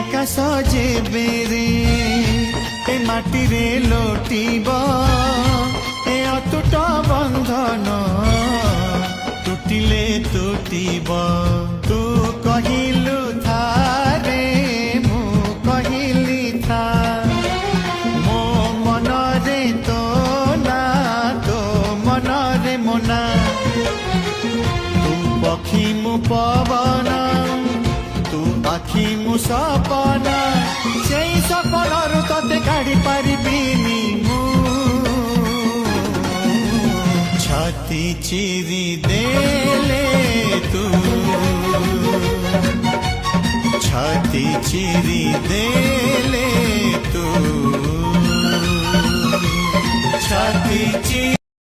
আকাশ যেবেরে এ মাটিরে লোটিব এ অটুট বন্ধন টুটিলে টুটিব তু কহিলু থারে মু কহিলি থা মো মনরে তো না তো মনরে মোনা তু পক্ষী মু পবন তু আখি মু সপন সেই সপনরু ততে কাঢ়ি পারিবিনি মু ছাতি চিরি দেলে তু ছাতি চিরি দেলে তু ছাতি চিরি